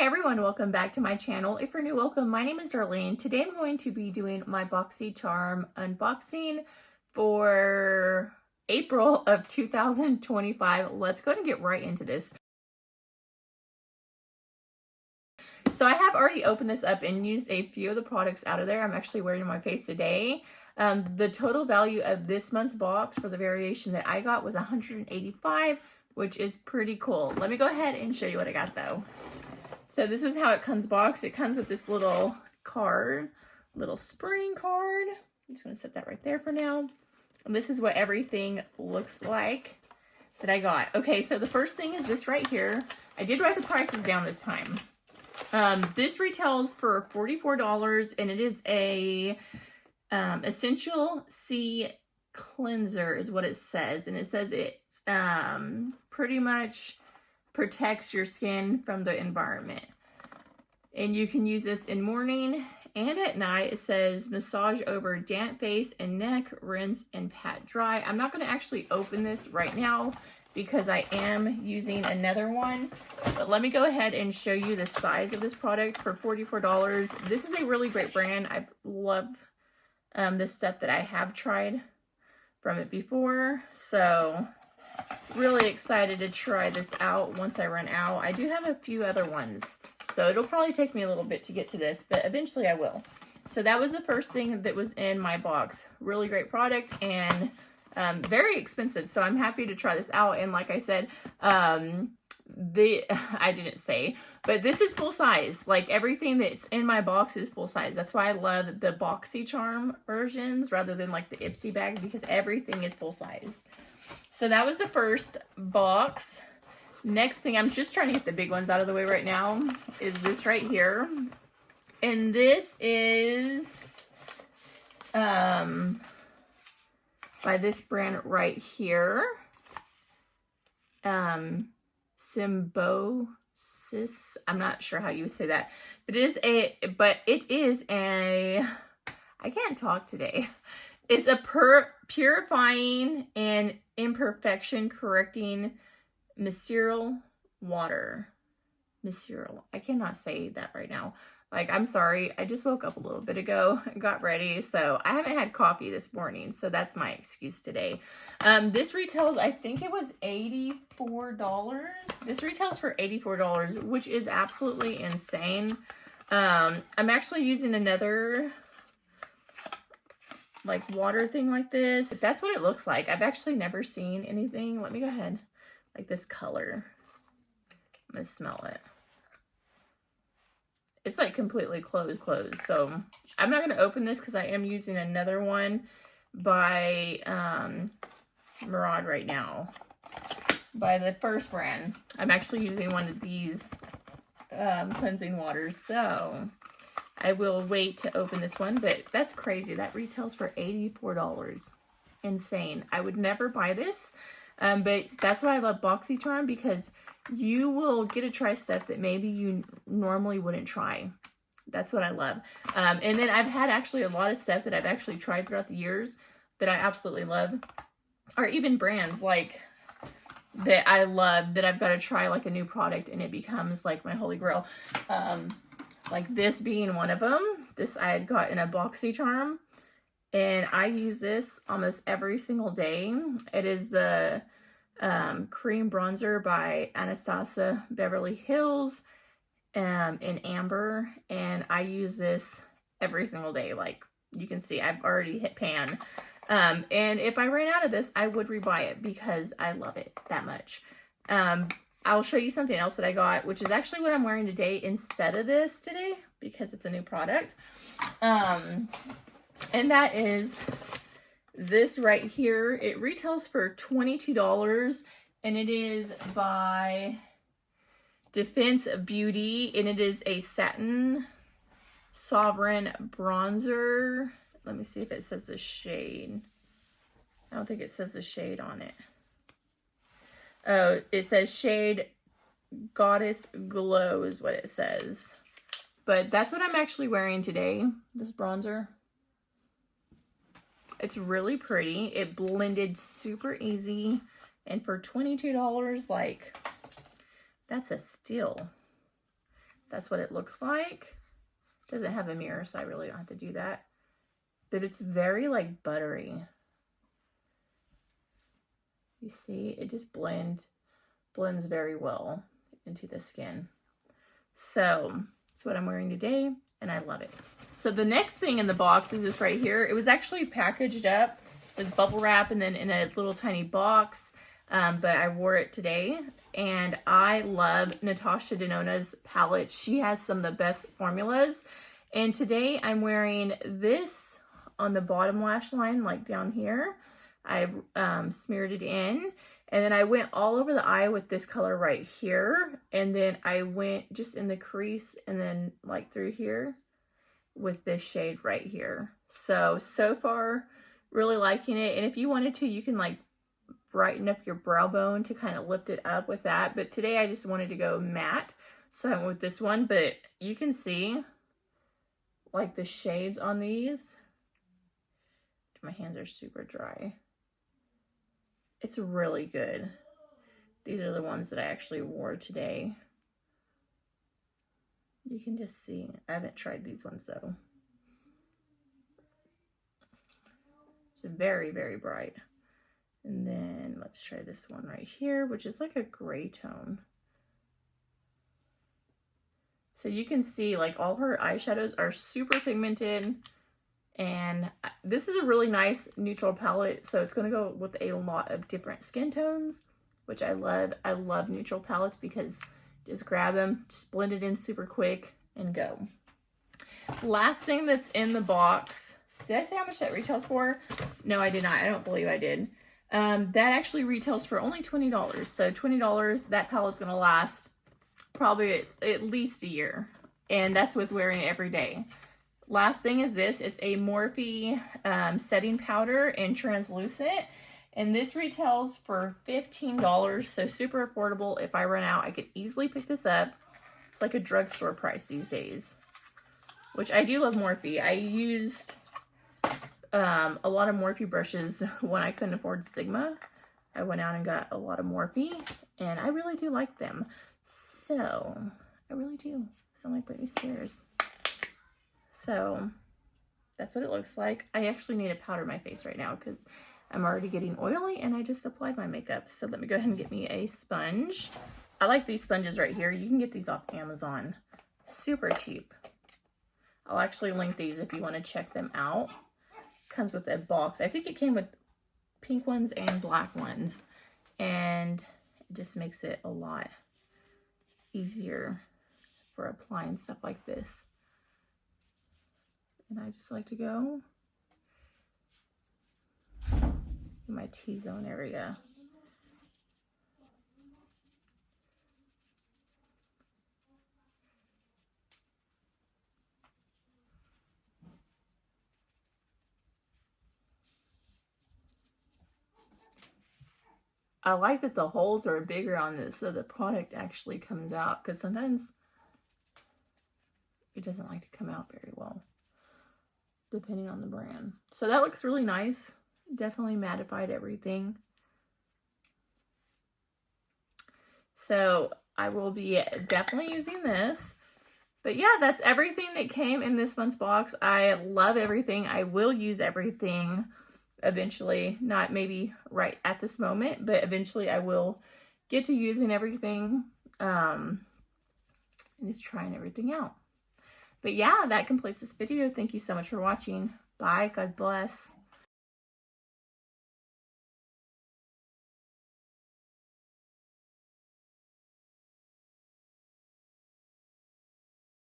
Hey everyone, welcome back to my channel. If you're new, welcome. My name is Darlene. Today I'm going to be doing my BoxyCharm unboxing for April of 2025. Let's go ahead and get right into this. So I have already opened this up and used a few of the products out of there. I'm actually wearing on my face today. The total value of this month's box for the variation that I got was $185, which is pretty cool. Let me go ahead and show you what I got though. So this is how it comes boxed. It comes with this little card, little spring card. I'm just gonna set that right there for now. And this is what everything looks like that I got. Okay, so the first thing is this right here. I did write the prices down this time. This retails for $44 and it is a Essential C cleanser is what it says. And it says it's pretty much protects your skin from the environment. And you can use this in morning and at night. It says massage over damp face and neck, rinse and pat dry. I'm not going to actually open this right now because I am using another one. But let me go ahead and show you the size of this product for $44. This is a really great brand. I've loved this stuff that I have tried from it before. So really excited to try this out once I run out. I do have a few other ones, so it'll probably take me a little bit to get to this, but eventually I will. So that was the first thing that was in my box. Really great product and very expensive, so I'm happy to try this out. And like I said, I didn't say, but this is full size. Like everything that's in my box is full size. That's why I love the BoxyCharm versions rather than like the Ipsy bag, because everything is full size. So that was the first box. Next thing, I'm just trying to get the big ones out of the way right now, is this right here. And this is by this brand right here. Symbiosis. I'm not sure how you say that. But it is a I can't talk today. It's a purifying and imperfection correcting micellar water. Micellar. I cannot say that right now. Like, I'm sorry. I just woke up a little bit ago and got ready. So I haven't had coffee this morning. So that's my excuse today. This retails, I think it was $84. This retails for $84, which is absolutely insane. I'm actually using another like water thing like this. That's what it looks like. I've actually never seen anything. Let me go ahead. Like this color. I'm gonna smell it. It's like completely closed. So I'm not gonna open this because I am using another one by Murad right now. By the first brand. I'm actually using one of these cleansing waters. So I will wait to open this one, but that's crazy. That retails for $84. Insane. I would never buy this, but that's why I love BoxyCharm, because you will get to try stuff that maybe you normally wouldn't try. That's what I love. And then I've had actually a lot of stuff that I've actually tried throughout the years that I absolutely love, or even brands like that I love that I've got to try like a new product and it becomes like my holy grail. Like this being one of them. This I had got in a BoxyCharm, and I use this almost every single day. It is the cream bronzer by Anastasia Beverly Hills in amber, and I use this every single day. Like you can see, I've already hit pan. And if I ran out of this, I would rebuy it because I love it that much. I'll show you something else that I got, which is actually what I'm wearing today instead of this today, because it's a new product. And that is this right here. It retails for $22, and it is by Defense Beauty, and it is a satin sovereign bronzer. Let me see if it says the shade. I don't think it says the shade on it. Oh, it says shade Goddess Glow is what it says. But that's what I'm actually wearing today, this bronzer. It's really pretty. It blended super easy. And for $22, like, that's a steal. That's what it looks like. It doesn't have a mirror, so I really don't have to do that. But it's very like buttery. You see, it just blends very well into the skin. So that's what I'm wearing today, and I love it. So the next thing in the box is this right here. It was actually packaged up with bubble wrap and then in a little tiny box, but I wore it today, and I love Natasha Denona's palette. She has some of the best formulas, and today I'm wearing this on the bottom lash line, like down here. I smeared it in, and then I went all over the eye with this color right here, and then I went just in the crease and then like through here with this shade right here. So far, really liking it. And if you wanted to, you can like brighten up your brow bone to kind of lift it up with that. But today I just wanted to go matte, so I went with this one. But you can see like the shades on these. My hands are super dry. It's really good. These are the ones that I actually wore today. You can just see. I haven't tried these ones though. It's very, very bright. And then let's try this one right here, which is like a gray tone. So you can see like all her eyeshadows are super pigmented. And this is a really nice neutral palette, so it's going to go with a lot of different skin tones, which I love. I love neutral palettes because just grab them, just blend it in super quick, and go. Last thing that's in the box, did I say how much that retails for? No, I did not. I don't believe I did. That actually retails for only $20. So $20, that palette's going to last probably at least a year, and that's with wearing it every day. Last thing is this. It's a Morphe setting powder in translucent, and this retails for $15, so super affordable. If I run out, I could easily pick this up. It's like a drugstore price these days, which I do love Morphe. I used a lot of Morphe brushes when I couldn't afford Sigma. I went out and got a lot of Morphe, and I really do like them. So, I really do. Sound like Britney Spears. So that's what it looks like. I actually need to powder my face right now because I'm already getting oily and I just applied my makeup. So let me go ahead and get me a sponge. I like these sponges right here. You can get these off Amazon. Super cheap. I'll actually link these if you want to check them out. Comes with a box. I think it came with pink ones and black ones. And it just makes it a lot easier for applying stuff like this. And I just like to go in my T-zone area. I like that the holes are bigger on this so the product actually comes out, because sometimes it doesn't like to come out very well, depending on the brand. So that looks really nice. Definitely mattified everything. So I will be definitely using this. But yeah, that's everything that came in this month's box. I love everything. I will use everything eventually. Not maybe right at this moment, but eventually I will get to using everything. And just trying everything out. But yeah, that completes this video. Thank you so much for watching. Bye. God bless.